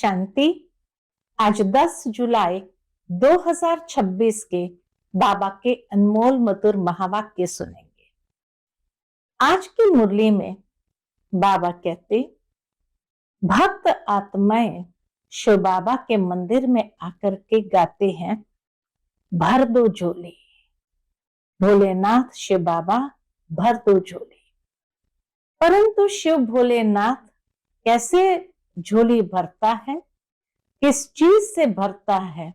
शांति। आज 10 जुलाई 2026 के बाबा के अनमोल मधुर महावाक्य सुनेंगे। आज की मुरली में बाबा कहते, भक्त आत्माएं शिव बाबा के मंदिर में आकर के गाते हैं, भर दो झोली। भोलेनाथ शिव बाबा भर दो झोली। परंतु शिव भोलेनाथ कैसे झोली भरता है, किस चीज से भरता है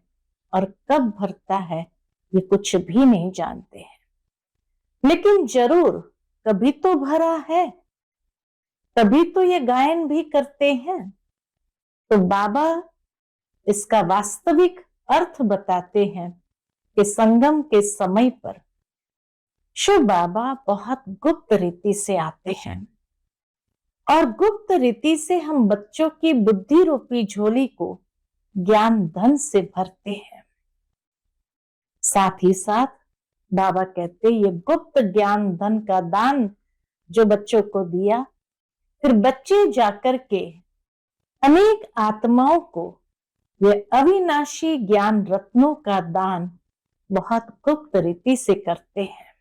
और कब भरता है, ये कुछ भी नहीं जानते हैं। लेकिन जरूर कभी तो भरा है, तभी तो ये गायन भी करते हैं। तो बाबा इसका वास्तविक अर्थ बताते हैं कि संगम के समय पर शिव बाबा बहुत गुप्त रीति से आते हैं और गुप्त रीति से हम बच्चों की बुद्धि रूपी झोली को ज्ञान धन से भरते हैं। साथ ही साथ बाबा कहते, ये गुप्त ज्ञान धन का दान जो बच्चों को दिया, फिर बच्चे जाकर के अनेक आत्माओं को ये अविनाशी ज्ञान रत्नों का दान बहुत गुप्त रीति से करते हैं,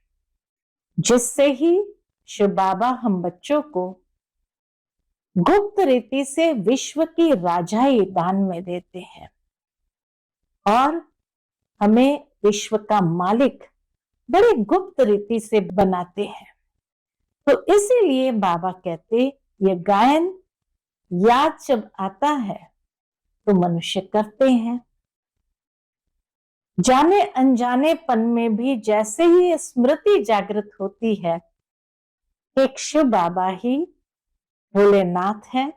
जिससे ही शिव बाबा हम बच्चों को गुप्त रीति से विश्व की राजाई दान में देते हैं और हमें विश्व का मालिक बड़े गुप्त रीति से बनाते हैं। तो इसीलिए बाबा कहते, ये गायन याद जब आता है तो मनुष्य करते हैं। जाने अनजाने पन में भी जैसे ही स्मृति जागृत होती है, एक शिव बाबा ही भोलेनाथ है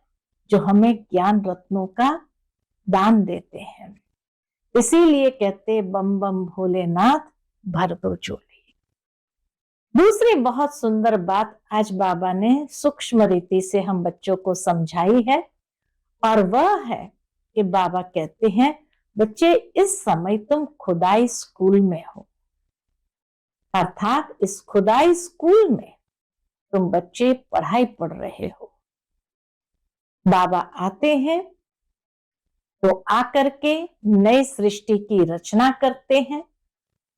जो हमें ज्ञान रत्नों का दान देते हैं। इसीलिए कहते, बम बम भोलेनाथ भर दो झोली। दूसरी बहुत सुंदर बात आज बाबा ने सूक्ष्म रीति से हम बच्चों को समझाई है और वह है कि बाबा कहते हैं, बच्चे इस समय तुम खुदाई स्कूल में हो, अर्थात इस खुदाई स्कूल में तुम बच्चे पढ़ाई पढ़ रहे हो। बाबा आते हैं तो आकर के नई सृष्टि की रचना करते हैं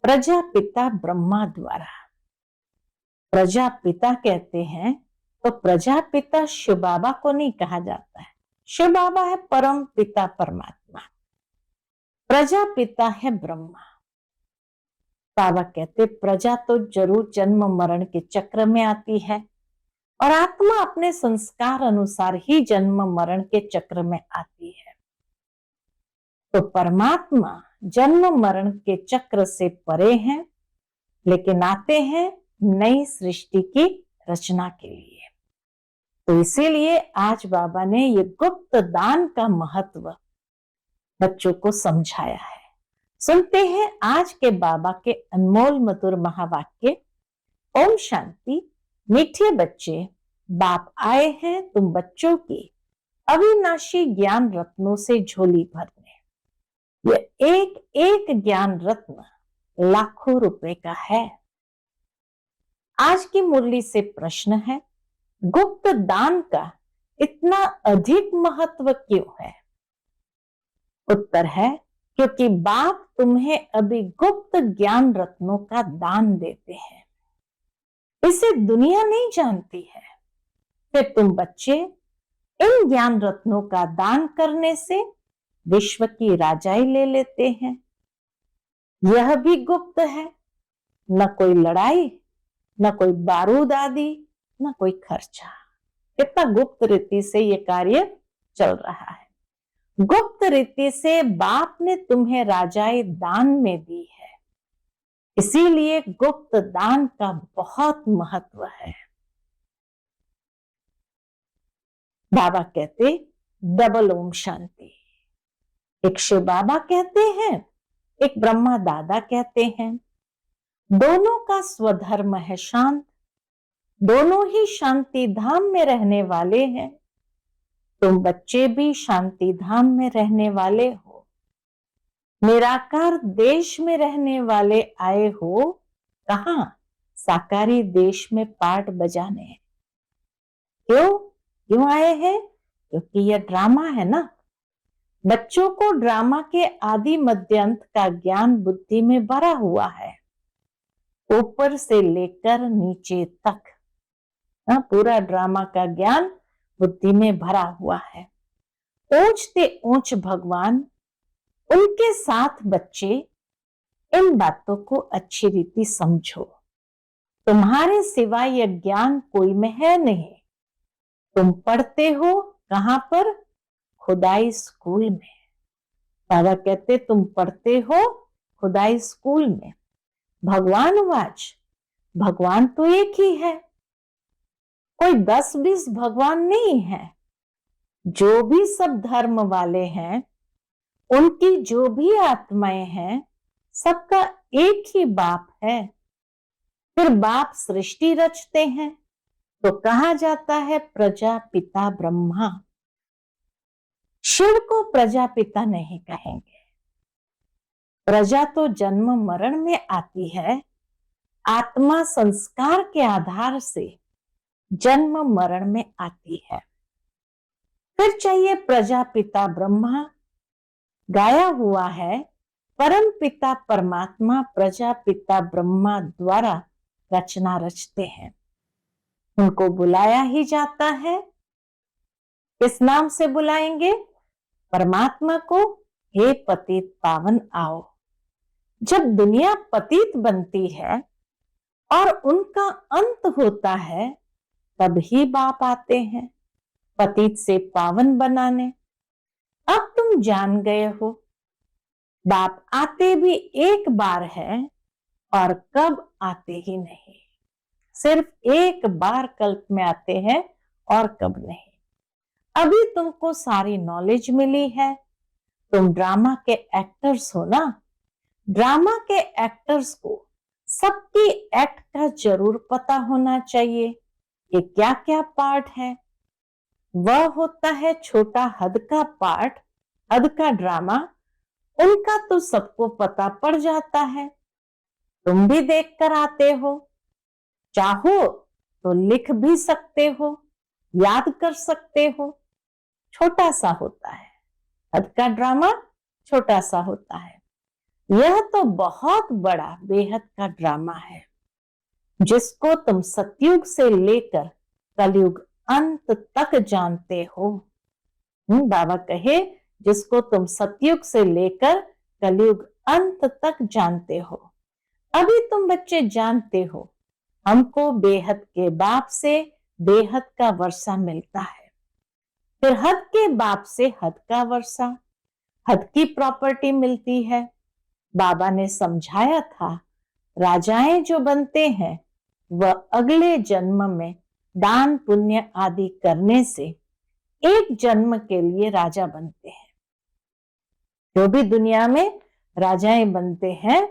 प्रजापिता ब्रह्मा द्वारा। प्रजापिता कहते हैं तो प्रजापिता शिव बाबा को नहीं कहा जाता है। शिव बाबा है परम पिता परमात्मा, प्रजापिता है ब्रह्मा। बाबा कहते, प्रजा तो जरूर जन्म मरण के चक्र में आती है और आत्मा अपने संस्कार अनुसार ही जन्म मरण के चक्र में आती है। तो परमात्मा जन्म मरण के चक्र से परे हैं, लेकिन आते हैं नई सृष्टि की रचना के लिए। तो इसीलिए आज बाबा ने ये गुप्त दान का महत्व बच्चों को समझाया है। सुनते हैं आज के बाबा के अनमोल मधुर महावाक्य। ओम शांति। मीठे बच्चे, बाप आए हैं तुम बच्चों की अविनाशी ज्ञान रत्नों से झोली भरने। यह एक एक ज्ञान रत्न लाखों रुपए का है। आज की मुरली से प्रश्न है, गुप्त दान का इतना अधिक महत्व क्यों है? उत्तर है, क्योंकि बाप तुम्हें अभी गुप्त ज्ञान रत्नों का दान देते हैं। इसे दुनिया नहीं जानती है। फिर तुम बच्चे इन ज्ञान रत्नों का दान करने से विश्व की राजाई ले लेते हैं। यह भी गुप्त है, न कोई लड़ाई, न कोई बारूद आदि, न कोई खर्चा। कितना गुप्त रीति से ये कार्य चल रहा है। गुप्त रीति से बाप ने तुम्हें राजाई दान में दी है, इसीलिए गुप्त दान का बहुत महत्व है। बाबा कहते, डबल ओम शांति। एक शिव बाबा कहते हैं, एक ब्रह्मा दादा कहते हैं। दोनों का स्वधर्म है शांत, दोनों ही शांति धाम में रहने वाले हैं। तुम बच्चे भी शांति धाम में रहने वाले हो, निराकार देश में रहने वाले आए हो। कहां? साकारी देश में पाठ बजाने। क्यों आए हैं? क्योंकि यह ड्रामा है ना। बच्चों को ड्रामा के आदि मध्य अंत का ज्ञान बुद्धि में भरा हुआ है, ऊपर से लेकर नीचे तक। पूरा ड्रामा का ज्ञान बुद्धि में भरा हुआ है। ऊंचते ऊंच भगवान, उनके साथ बच्चे, इन बातों को अच्छी रीति समझो। तुम्हारे सिवाय यह ज्ञान कोई में है नहीं। तुम पढ़ते हो कहां पर? खुदाई स्कूल में। बाबा कहते तुम पढ़ते हो खुदाई स्कूल में। भगवान वाच, भगवान तो एक ही है, कोई 10-20 भगवान नहीं है। जो भी सब धर्म वाले हैं, उनकी जो भी आत्माएं हैं, सबका एक ही बाप है। फिर बाप सृष्टि रचते हैं तो कहा जाता है प्रजापिता ब्रह्मा। शिव को प्रजापिता नहीं कहेंगे। प्रजा तो जन्म मरण में आती है, आत्मा संस्कार के आधार से जन्म मरण में आती है। फिर चाहिए प्रजापिता ब्रह्मा। गाया हुआ है परम पिता परमात्मा प्रजापिता ब्रह्मा द्वारा रचना रचते हैं। उनको बुलाया ही जाता है। किस नाम से बुलाएंगे? परमात्मा को, हे पतित पावन आओ। जब दुनिया पतित बनती है और उनका अंत होता है, तब ही बाप आते हैं पतित से पावन बनाने। अब तुम जान गए हो, बाप आते भी एक बार है और कब आते ही नहीं। सिर्फ एक बार कल्प में आते हैं और कब नहीं। अभी तुमको सारी नॉलेज मिली है। तुम ड्रामा के एक्टर्स हो ना। ड्रामा के एक्टर्स को सबकी एक्ट का जरूर पता होना चाहिए कि क्या क्या पार्ट है। वह होता है छोटा हद का पार्ट, हद का ड्रामा, उनका तो सबको पता पड़ जाता है। तुम भी देख कर आते हो, चाहो तो लिख भी सकते हो, याद कर सकते हो। छोटा सा होता है, हद का ड्रामा छोटा सा होता है। यह तो बहुत बड़ा बेहद का ड्रामा है, जिसको तुम सतयुग से लेकर कलयुग अंत तक जानते हो। बाबा कहे जिसको तुम सतयुग से लेकर कलयुग अंत तक जानते हो। अभी तुम बच्चे जानते हो, हमको बेहद के बाप से बेहद का वर्षा मिलता है। फिर हद के बाप से हद का वर्षा, हद की प्रॉपर्टी मिलती है। बाबा ने समझाया था, राजाएं जो बनते हैं वह अगले जन्म में दान पुण्य आदि करने से एक जन्म के लिए राजा बनते हैं। जो भी दुनिया में राजाएं बनते हैं,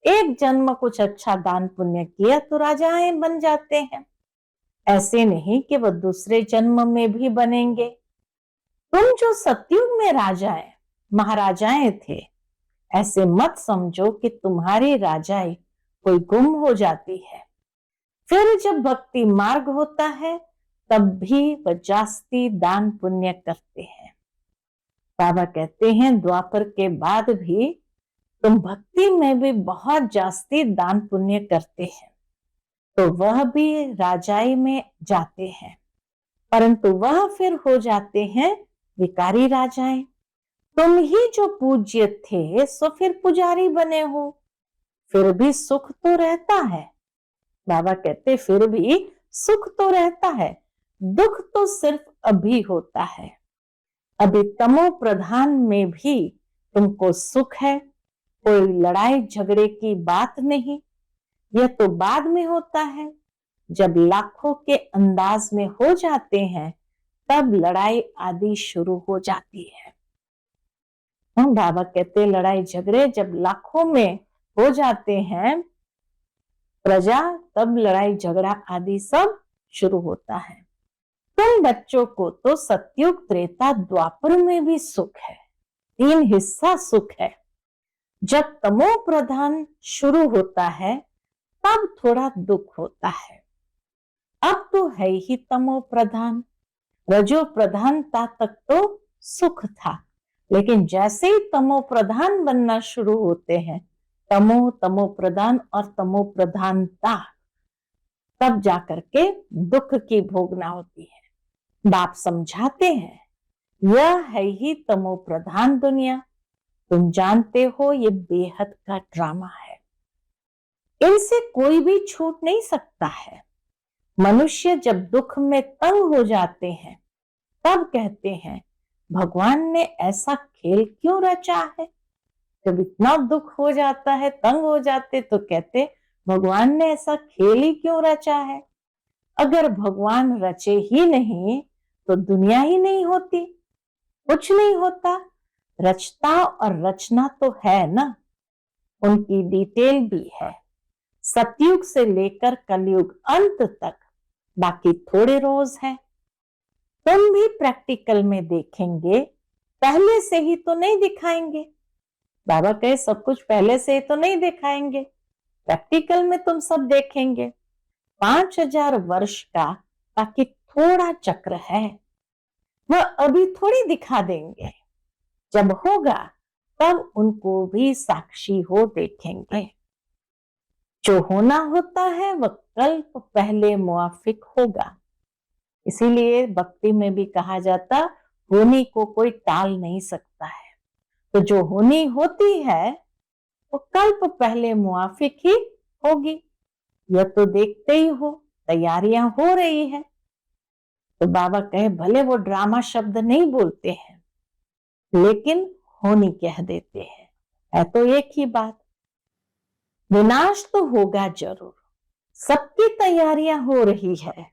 एक जन्म कुछ अच्छा दान पुण्य किया तो राजाएं बन जाते हैं। ऐसे नहीं कि वह दूसरे जन्म में भी बनेंगे। तुम जो सतयुग में राजाएं महाराजाएं थे, ऐसे मत समझो कि तुम्हारी राजाई कोई गुम हो जाती है। फिर जब भक्ति मार्ग होता है, तब भी वह जास्ती दान पुण्य करते हैं। बाबा कहते हैं द्वापर के बाद भी तुम भक्ति में भी बहुत जास्ती दान पुण्य करते हैं, तो वह भी राजाई में जाते हैं, परंतु वह फिर हो जाते हैं विकारी राजाएं। तुम ही जो पूज्य थे सो फिर पुजारी बने हो। फिर भी सुख तो रहता है। बाबा कहते फिर भी सुख तो रहता है, दुख तो सिर्फ अभी होता है। अभी तमो प्रधान में भी तुमको सुख है, कोई लड़ाई झगड़े की बात नहीं। यह तो बाद में होता है, जब लाखों के अंदाज में हो जाते हैं, तब लड़ाई आदि शुरू हो जाती है। बाबा कहते लड़ाई झगड़े जब लाखों में हो जाते हैं प्रजा, तब लड़ाई झगड़ा आदि सब शुरू होता है। तुम बच्चों को तो सतयुग त्रेता द्वापर में भी सुख है, 3 हिस्सा सुख है। जब तमो प्रधान शुरू होता है, तब थोड़ा दुख होता है। अब तो है ही तमो प्रधान, रजो प्रधानता तक तो सुख था, लेकिन जैसे ही तमो प्रधान बनना शुरू होते हैं, तमो प्रधान और तमो प्रधानता, तब जाकर के दुख की भोगना होती है। बाप समझाते हैं, यह है ही तमो प्रधान दुनिया, तुम जानते हो ये बेहद का ड्रामा है, इनसे कोई भी छूट नहीं सकता है। मनुष्य जब दुख में तंग हो जाते हैं तब कहते हैं भगवान ने ऐसा खेल क्यों रचा है। जब इतना दुख हो जाता है, तंग हो जाते, तो कहते भगवान ने ऐसा खेल ही क्यों रचा है। अगर भगवान रचे ही नहीं तो दुनिया ही नहीं होती, कुछ नहीं होता। रचता और रचना तो है ना, उनकी डिटेल भी है, सतयुग से लेकर कलयुग अंत तक, बाकी थोड़े रोज है। तुम भी प्रैक्टिकल में देखेंगे, पहले से ही तो नहीं दिखाएंगे। बाबा कहे सब कुछ पहले से ही तो नहीं दिखाएंगे, प्रैक्टिकल में तुम सब देखेंगे। 5000 वर्ष का बाकी थोड़ा चक्र है, वह अभी थोड़ी दिखा देंगे। जब होगा तब उनको भी साक्षी हो देखेंगे। जो होना होता है वह कल्प पहले मुआफिक होगा। इसीलिए भक्ति में भी कहा जाता, होनी को कोई टाल नहीं सकता है। तो जो होनी होती है वो कल्प पहले मुआफिक ही होगी। यह तो देखते ही हो, तैयारियां हो रही है। तो बाबा कहे भले वो ड्रामा शब्द नहीं बोलते हैं, लेकिन होनी कह देते हैं, है तो एक ही बात। विनाश तो होगा जरूर, सबकी तैयारियां हो रही है,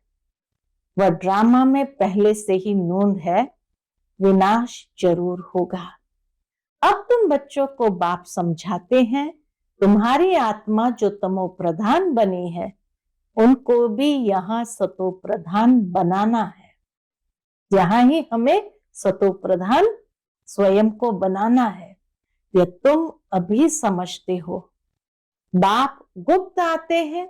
वह ड्रामा में पहले से ही नोंद है, विनाश जरूर होगा। अब तुम बच्चों को बाप समझाते हैं, तुम्हारी आत्मा जो तमो प्रधान बनी है, उनको भी यहाँ सतो प्रधान बनाना है। यहाँ ही हमें सतो प्रधान स्वयं को बनाना है। यह तुम अभी समझते हो। बाप गुप्त आते हैं,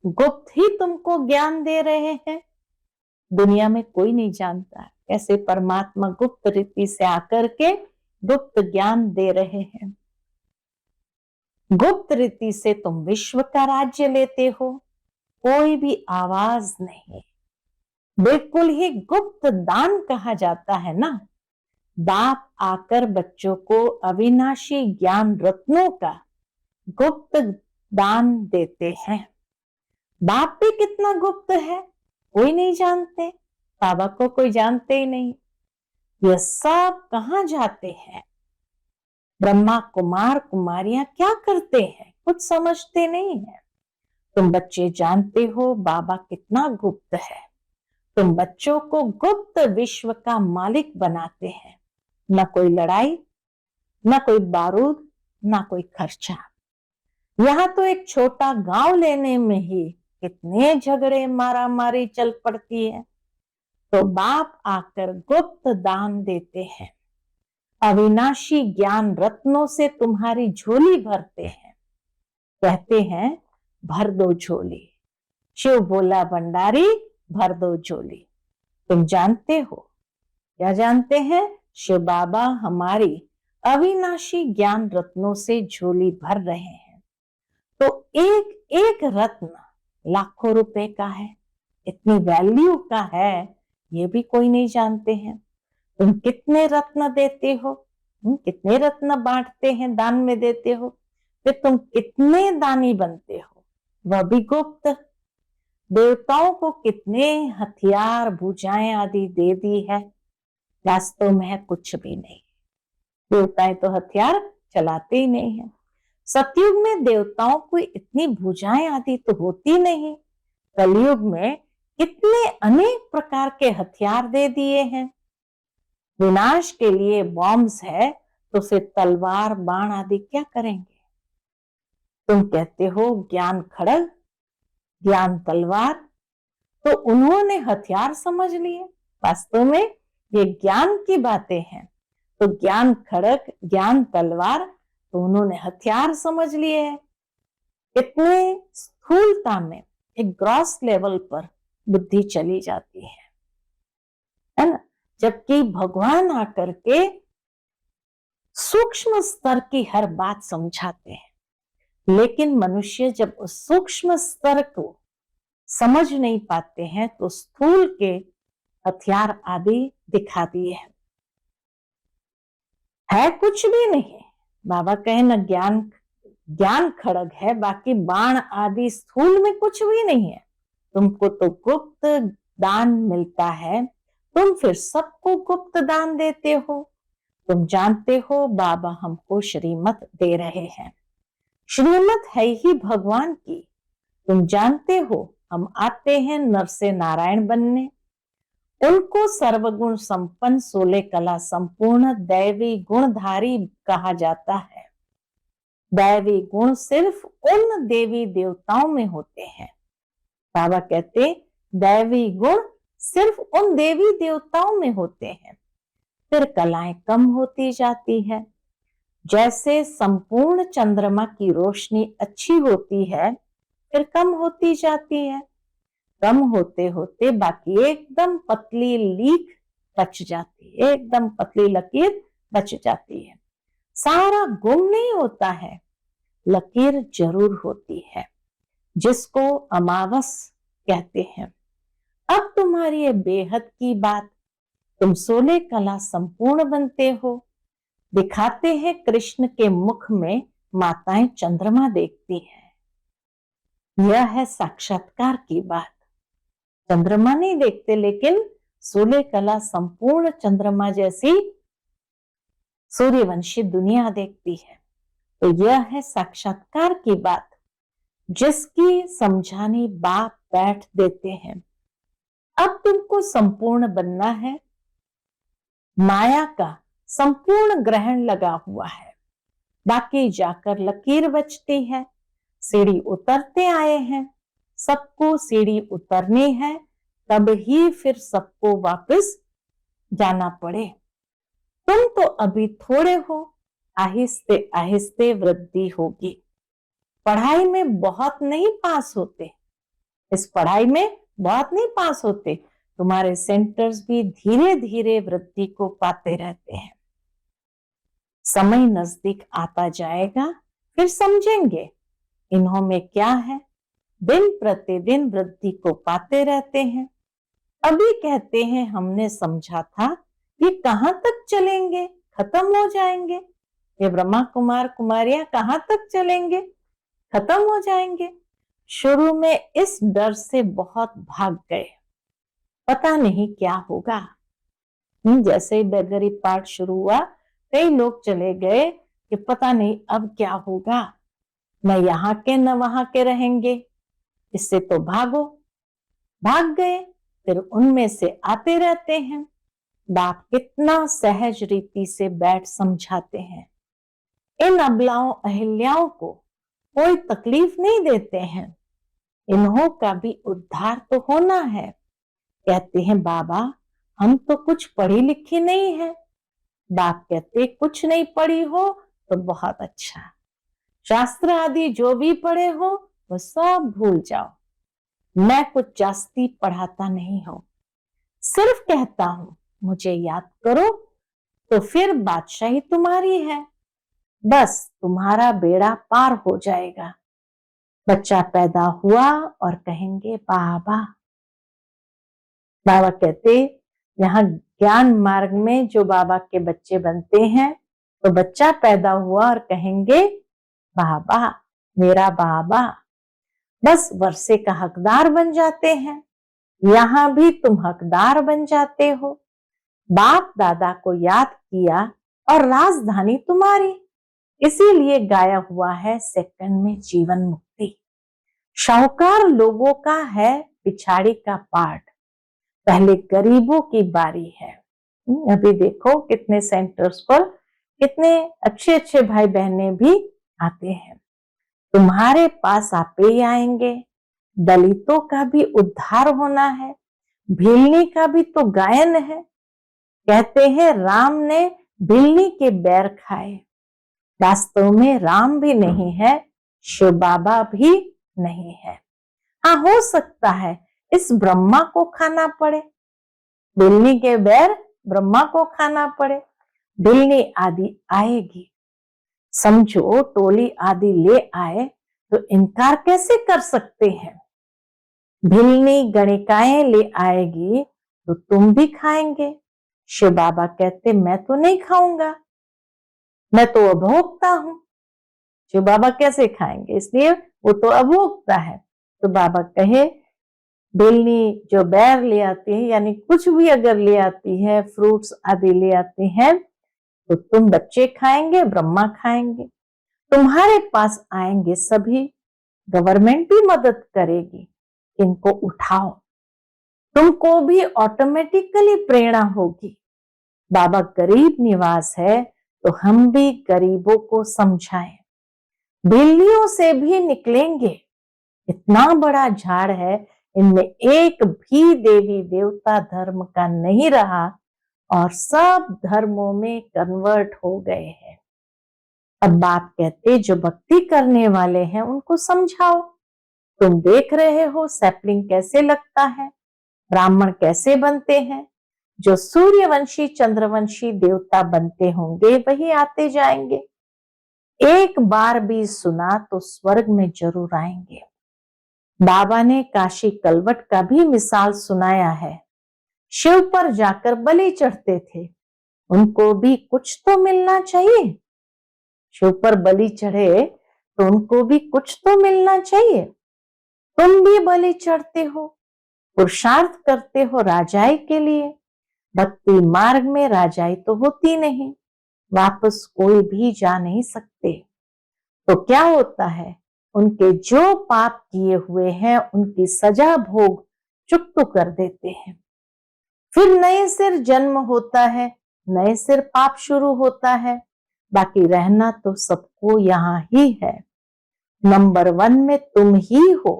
गुप्त ही तुमको ज्ञान दे रहे हैं। दुनिया में कोई नहीं जानता कैसे परमात्मा गुप्त रीति से आकर के गुप्त ज्ञान दे रहे हैं। गुप्त रीति से तुम विश्व का राज्य लेते हो, कोई भी आवाज नहीं, बिल्कुल ही गुप्त दान कहा जाता है ना। बाप आकर बच्चों को अविनाशी ज्ञान रत्नों का गुप्त दान देते हैं। बाप भी कितना गुप्त है, कोई नहीं जानते, बाबा को कोई जानते ही नहीं। यह सब कहां जाते हैं, ब्रह्मा कुमार कुमारियां क्या करते हैं, कुछ समझते नहीं है। तुम बच्चे जानते हो बाबा कितना गुप्त है। तुम बच्चों को गुप्त विश्व का मालिक बनाते हैं। न कोई लड़ाई, न कोई बारूद, न कोई खर्चा। यहाँ तो एक छोटा गांव लेने में ही कितने झगड़े मारा मारी चल पड़ती है। तो बाप आकर गुप्त दान देते हैं, अविनाशी ज्ञान रत्नों से तुम्हारी झोली भरते हैं। कहते हैं भर दो झोली, शिव बोला भंडारी भर दो झोली। तुम जानते हो, क्या जानते हैं, शिव बाबा हमारी अविनाशी ज्ञान रत्नों से झोली भर रहे हैं। तो एक एक रत्न लाखों रुपए का है, इतनी वैल्यू का है, ये भी कोई नहीं जानते हैं। तुम कितने रत्न देते हो, कितने रत्न बांटते हैं, दान में देते हो, फिर तुम कितने दानी बनते हो, वह भी गुप्त। देवताओं को कितने हथियार भुजाएं आदि दे दी है, वास्तव में है कुछ भी नहीं। देवताएं तो हथियार चलाते ही नहीं है। सतयुग में देवताओं को इतनी भुजाएं आदि तो होती नहीं। कलयुग में कितने अनेक प्रकार के हथियार दे दिए हैं। विनाश के लिए बॉम्ब्स है, तो फिर तलवार बाण आदि क्या करेंगे। तुम कहते हो ज्ञान खड़ग, ज्ञान तलवार, तो उन्होंने हथियार समझ लिए। वास्तव में ये ज्ञान की बातें हैं। तो ज्ञान खड़ग, ज्ञान तलवार, तो उन्होंने हथियार समझ लिए हैं। इतने स्थूलता में एक ग्रॉस लेवल पर बुद्धि चली जाती है ना। जबकि भगवान आकर के सूक्ष्म स्तर की हर बात समझाते हैं, लेकिन मनुष्य जब उस सूक्ष्म स्तर को समझ नहीं पाते हैं तो स्थूल के हथियार आदि दिखा दिए हैं। है कुछ भी नहीं। बाबा कहे न ज्ञान ज्ञान खड़ग है, बाकी बाण आदि स्थूल में कुछ भी नहीं है। तुमको तो गुप्त दान मिलता है, तुम फिर सबको गुप्त दान देते हो। तुम जानते हो बाबा हमको श्रीमत दे रहे हैं, श्रीमत है ही भगवान की। तुम जानते हो हम आते हैं नर से नारायण बनने। उनको सर्वगुण संपन्न 16 कला संपूर्ण दैवी गुणधारी कहा जाता है। दैवी गुण सिर्फ उन देवी देवताओं में होते हैं। बाबा कहते दैवी गुण सिर्फ उन देवी देवताओं में होते हैं। फिर कलाएं कम होती जाती है। जैसे संपूर्ण चंद्रमा की रोशनी अच्छी होती है, फिर कम होती जाती है। कम होते होते बाकी एकदम पतली लीक बच जाती है, एकदम पतली लकीर बच जाती है। सारा गुम नहीं होता है, लकीर जरूर होती है, जिसको अमावस कहते हैं। अब तुम्हारी ये बेहद की बात, तुम 16 कला संपूर्ण बनते हो। दिखाते हैं कृष्ण के मुख में माताएं चंद्रमा देखती हैं। यह है साक्षात्कार की बात। चंद्रमा नहीं देखते, लेकिन 16 कला संपूर्ण चंद्रमा जैसी सूर्यवंशी दुनिया देखती है। तो यह है साक्षात्कार की बात, जिसकी समझाने बाप बैठ देते हैं। अब तुमको संपूर्ण बनना है। माया का संपूर्ण ग्रहण लगा हुआ है, बाकी जाकर लकीर बचती है। सीढ़ी उतरते आए हैं, सबको सीढ़ी उतरनी है, तब ही फिर सबको वापस जाना पड़े। तुम तो अभी थोड़े हो, आहिस्ते आहिस्ते वृद्धि होगी। पढ़ाई में बहुत नहीं पास होते, इस पढ़ाई में बहुत नहीं पास होते। तुम्हारे सेंटर्स भी धीरे धीरे वृद्धि को पाते रहते हैं। समय नजदीक आता जाएगा, फिर समझेंगे इन्हों में क्या है। दिन प्रतिदिन वृद्धि को पाते रहते हैं। अभी कहते हैं हमने समझा था, ये कहां तक चलेंगे, खत्म हो जाएंगे। ये ब्रह्मा कुमार कुमारियां कहां तक चलेंगे, खत्म हो जाएंगे। शुरू में इस डर से बहुत भाग गए, पता नहीं क्या होगा। जैसे ही बेगरी पाठ शुरू हुआ, कई लोग चले गए कि पता नहीं अब क्या होगा, न यहाँ के न वहां के रहेंगे, इससे तो भागो। भाग गए, फिर उनमें से आते रहते हैं। बाप कितना सहज रीति से बैठ समझाते हैं। इन अबलाओं अहिल्याओं को कोई तकलीफ नहीं देते हैं। इन्हों का भी उद्धार तो होना है। कहते हैं बाबा हम तो कुछ पढ़ी लिखी नहीं है। बाप कहते कुछ नहीं पढ़ी हो तो बहुत अच्छा, शास्त्र आदि जो भी पढ़े हो वो सब भूल जाओ। मैं कुछ जास्ती पढ़ाता नहीं हूं, सिर्फ कहता हूं मुझे याद करो तो फिर बादशाही तुम्हारी है। बस तुम्हारा बेड़ा पार हो जाएगा। बच्चा पैदा हुआ और कहेंगे बाबा। बाबा कहते यहाँ ज्ञान मार्ग में जो बाबा के बच्चे बनते हैं, तो बच्चा पैदा हुआ और कहेंगे बाबा, मेरा बाबा। बस वर्षे का हकदार बन जाते हैं। यहाँ भी तुम हकदार बन जाते हो। बाप दादा को याद किया और राजधानी तुम्हारी। इसीलिए गाया हुआ है सेकंड में जीवन मुक्ति। शाहूकार लोगों का है पिछाड़ी का पार्ट, पहले गरीबों की बारी है। अभी देखो कितने सेंटर्स पर कितने अच्छे अच्छे भाई बहने भी आते हैं। तुम्हारे पास आपे ही आएंगे। दलितों का भी उद्धार होना है। भीलनी का भी तो गायन है। कहते हैं राम ने भीलनी के बैर खाए। वास्तव में राम भी नहीं है, शिव बाबा भी नहीं है। हाँ, हो सकता है इस ब्रह्मा को खाना पड़े, बिल्ली के बैर ब्रह्मा को खाना पड़े। भिलनी आदि आएगी। समझो टोली आदि ले आए तो इनकार कैसे कर सकते हैं। भिलनी गणिकाएं ले आएगी तो तुम भी खाएंगे। शिव बाबा कहते मैं तो नहीं खाऊंगा, मैं तो अभोक्ता हूं। शिव बाबा कैसे खाएंगे, इसलिए वो तो अभोक्ता है। तो बाबा कहे भिलनी जो बैर ले आती है, यानी कुछ भी अगर ले आती है, फ्रूट्स आदि ले आती है, तो तुम बच्चे खाएंगे, ब्रह्मा खाएंगे। तुम्हारे पास आएंगे सभी, गवर्नमेंट भी मदद करेगी, इनको उठाओ। तुमको भी ऑटोमेटिकली प्रेरणा होगी। बाबा गरीब निवास है तो हम भी गरीबों को समझाएं। बिल्लियों से भी निकलेंगे, इतना बड़ा झाड़ है, इनमें एक भी देवी देवता धर्म का नहीं रहा और सब धर्मों में कन्वर्ट हो गए हैं। अब बाप कहते जो भक्ति करने वाले हैं उनको समझाओ। तुम देख रहे हो सैपलिंग कैसे लगता है, ब्राह्मण कैसे बनते हैं। जो सूर्यवंशी चंद्रवंशी देवता बनते होंगे वही आते जाएंगे। एक बार भी सुना तो स्वर्ग में जरूर आएंगे। बाबा ने काशी कलवट का भी मिसाल सुनाया है। शिव पर जाकर बलि चढ़ते थे, उनको भी कुछ तो मिलना चाहिए। शिव पर बलि चढ़े तो उनको भी कुछ तो मिलना चाहिए। तुम भी बलि चढ़ते हो, पुरुषार्थ करते हो राजाई के लिए। भक्ति मार्ग में राजाई तो होती नहीं, वापस कोई भी जा नहीं सकते। तो क्या होता है, उनके जो पाप किए हुए हैं उनकी सजा भोग चुकतो कर देते हैं। फिर नए सिर जन्म होता है, नए सिर पाप शुरू होता है। बाकी रहना तो सबको यहाँ ही है। नंबर 1 में तुम ही हो,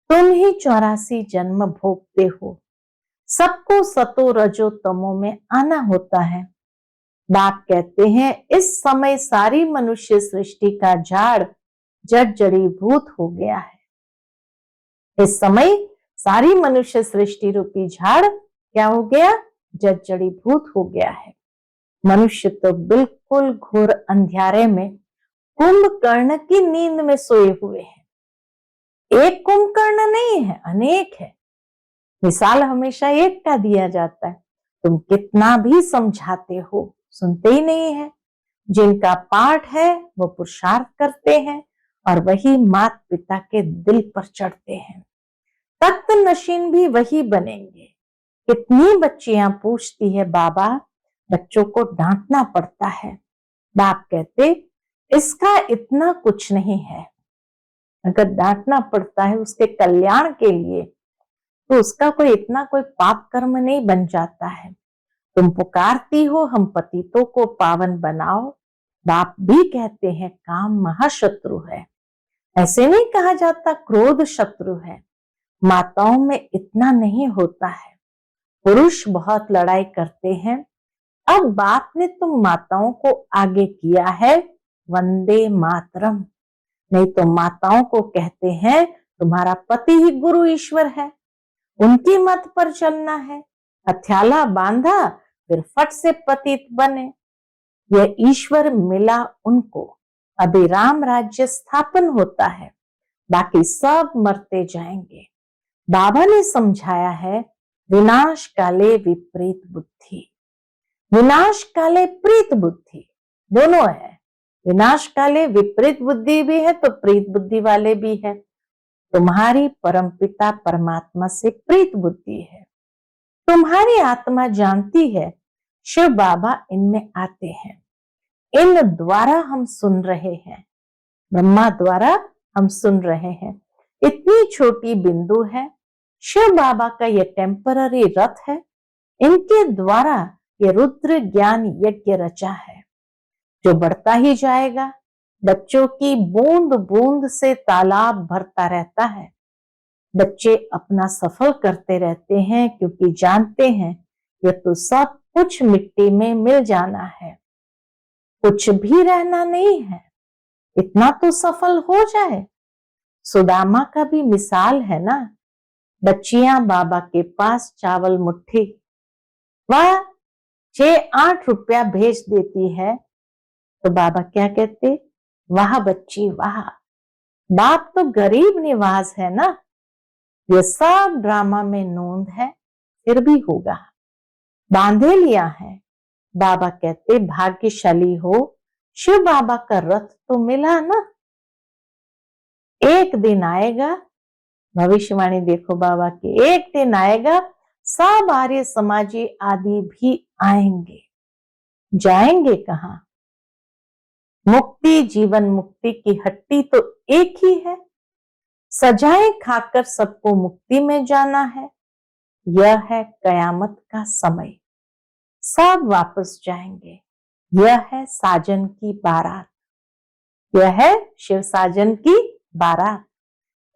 तुम ही 84 जन्म भोगते हो। सबको सतो रजो तमो में आना होता है। बाप कहते हैं इस समय सारी मनुष्य सृष्टि का झाड़ जड़ जड़ीभूत हो गया है। इस समय सारी मनुष्य सृष्टि रूपी झाड़ क्या हो गया, जड़ जड़ीभूत हो गया है। मनुष्य तो बिल्कुल घोर अंधियारे में कुंभकर्ण की नींद में सोए हुए हैं। एक कुंभकर्ण नहीं है, अनेक है। मिसाल हमेशा एक का दिया जाता है। तुम कितना भी समझाते हो, सुनते ही नहीं है। जिनका पाठ है वो पुरुषार्थ करते हैं और वही माता पिता के दिल पर चढ़ते हैं। तख्त नशीन भी वही बनेंगे। कितनी बच्चियां पूछती है बाबा, बच्चों को डांटना पड़ता है। बाप कहते इसका इतना कुछ नहीं है। अगर डांटना पड़ता है उसके कल्याण के लिए तो उसका कोई इतना कोई पाप कर्म नहीं बन जाता है। तुम पुकारती हो हम पतितों को पावन बनाओ, बाप भी कहते हैं काम महाशत्रु है। ऐसे नहीं कहा जाता क्रोध शत्रु है। माताओं में इतना नहीं होता है, पुरुष बहुत लड़ाई करते हैं। अब बाप ने तुम माताओं को आगे किया है वंदे मातरम। नहीं तो माताओं को कहते हैं तुम्हारा पति ही गुरु ईश्वर है, उनकी मत पर चलना है। हथियाला बांधा फिर फट से पतित बने। यह ईश्वर मिला उनको, अभी राम राज्य स्थापन होता है, बाकी सब मरते जाएंगे। बाबा ने समझाया है विनाश काले विपरीत बुद्धि। विनाश काले प्रीत बुद्धि दोनों है। विनाश काले विपरीत बुद्धि भी है तो प्रीत बुद्धि वाले भी है। तुम्हारी परमपिता परमात्मा से प्रीत बुद्धि है। तुम्हारी आत्मा जानती है शिव बाबा इनमें आते हैं, इन द्वारा हम सुन रहे हैं, ब्रह्मा द्वारा हम सुन रहे हैं। इतनी छोटी बिंदु है, शिव बाबा का यह टेम्पररी रथ है, इनके द्वारा ये रुद्र ज्ञान यज्ञ रचा है जो बढ़ता ही जाएगा। बच्चों की बूंद बूंद से तालाब भरता रहता है। बच्चे अपना सफल करते रहते हैं क्योंकि जानते हैं ये तो सब कुछ मिट्टी में मिल जाना है, कुछ भी रहना नहीं है। इतना तो सफल हो जाए। सुदामा का भी मिसाल है ना। बच्चियां बाबा के पास चावल मुट्ठी, वह 6-8 रुपया भेज देती है, तो बाबा क्या कहते, वाह बच्ची वाह, बाप तो गरीब निवाज है ना, ये सब ड्रामा में नोंद है, फिर भी होगा, बांधे लिया है। बाबा कहते भाग्यशाली हो, शिव बाबा का रथ तो मिला ना, एक दिन आएगा, भविष्यवाणी देखो बाबा की, एक दिन आएगा सब आर्य समाजी आदि भी आएंगे, जाएंगे कहां, मुक्ति जीवन मुक्ति की हट्टी तो एक ही है, सजाएं खाकर सबको मुक्ति में जाना है, यह है कयामत का समय, सब वापस जाएंगे, यह है साजन की बारात, यह है शिव साजन की बारात।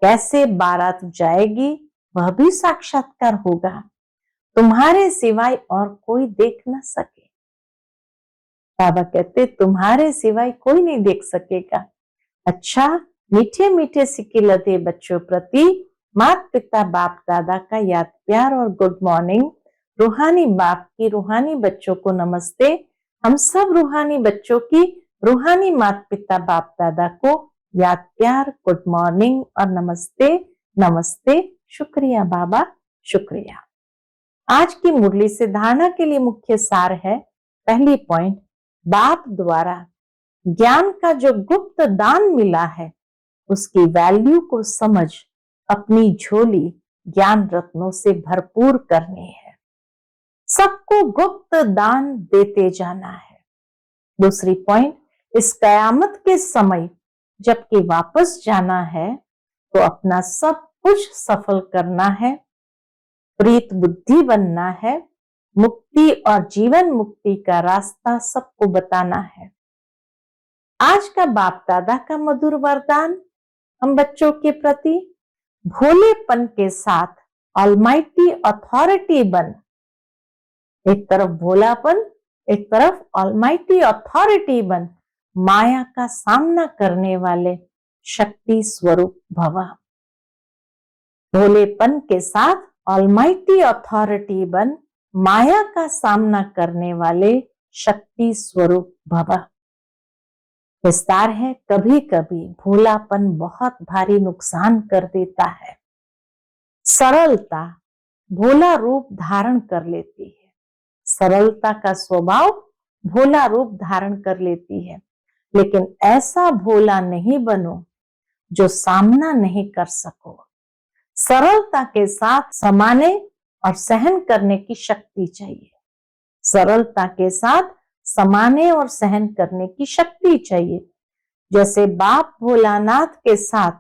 कैसे बारात जाएगी वह भी साक्षात्कार होगा, तुम्हारे सिवाय और कोई देख न सके। बाबा कहते तुम्हारे सिवाय कोई नहीं देख सकेगा। अच्छा, मीठे मीठे सिकिलते बच्चों प्रति माता पिता बाप दादा का याद प्यार और गुड मॉर्निंग। रूहानी बाप की रूहानी बच्चों को नमस्ते। हम सब रूहानी बच्चों की रूहानी माता पिता बाप दादा को याद प्यार, गुड मॉर्निंग और नमस्ते नमस्ते। शुक्रिया बाबा, शुक्रिया। आज की मुरली से धारणा के लिए मुख्य सार है, पहली पॉइंट, बाप द्वारा ज्ञान का जो गुप्त दान मिला है उसकी वैल्यू को समझ अपनी झोली ज्ञान रत्नों से भरपूर करनी है, सबको गुप्त दान देते जाना है। दूसरी पॉइंट, इस कयामत के समय जबकि वापस जाना है तो अपना सब कुछ सफल करना है, प्रीत बुद्धि बनना है, मुक्ति और जीवन मुक्ति का रास्ता सबको बताना है। आज का बाप दादा का मधुर वरदान हम बच्चों के प्रति, भोलेपन के साथ ऑलमाइटी अथॉरिटी बन। एक तरफ भोलापन, एक तरफ ऑलमाइटी अथॉरिटी बन, माया का सामना करने वाले शक्ति स्वरूप भव। भोलेपन के साथ ऑलमाइटी अथॉरिटी बन, माया का सामना करने वाले शक्ति स्वरूप भव। विस्तार है, कभी कभी भोलापन बहुत भारी नुकसान कर देता है, सरलता भोला रूप धारण कर लेती है, सरलता का स्वभाव भोला रूप धारण कर लेती है, लेकिन ऐसा भोला नहीं बनो जो सामना नहीं कर सको। सरलता के साथ समाने और सहन करने की शक्ति चाहिए, सरलता के साथ समाने और सहन करने की शक्ति चाहिए। जैसे बाप भोलानाथ के साथ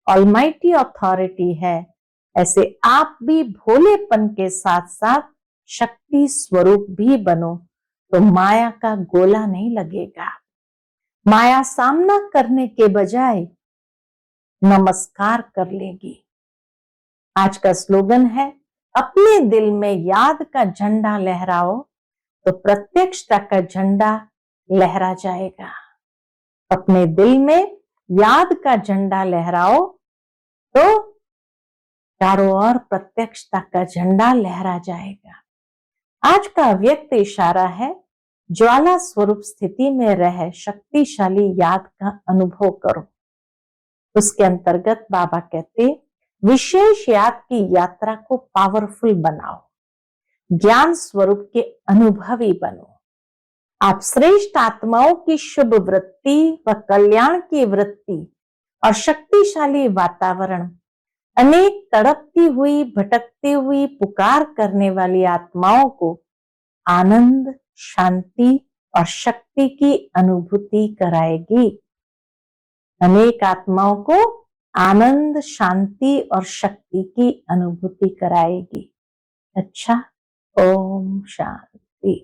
ऑलमाइटी अथॉरिटी है, ऐसे आप भी भोलेपन के साथ साथ शक्ति स्वरूप भी बनो, तो माया का गोला नहीं लगेगा। माया सामना करने के बजाय नमस्कार कर लेगी। आज का स्लोगन है, अपने दिल में याद का झंडा लहराओ तो प्रत्यक्षता का झंडा लहरा जाएगा। अपने दिल में याद का झंडा लहराओ तो चारों ओर प्रत्यक्षता का झंडा लहरा जाएगा। आज का व्यक्त इशारा है, ज्वाला स्वरूप स्थिति में रह शक्तिशाली याद का अनुभव करो। उसके अंतर्गत बाबा कहते, विशेष याद की यात्रा को पावरफुल बनाओ, ज्ञान स्वरूप के अनुभवी बनो। आप श्रेष्ठ आत्माओं की शुभ वृत्ति व कल्याण की वृत्ति और शक्तिशाली वातावरण, अनेक तड़पती हुई भटकती हुई पुकार करने वाली आत्माओं को आनंद, शांति और शक्ति की अनुभूति कराएगी। अनेक आत्माओं को आनंद, शांति और शक्ति की अनुभूति कराएगी। अच्छा, ओम शांति।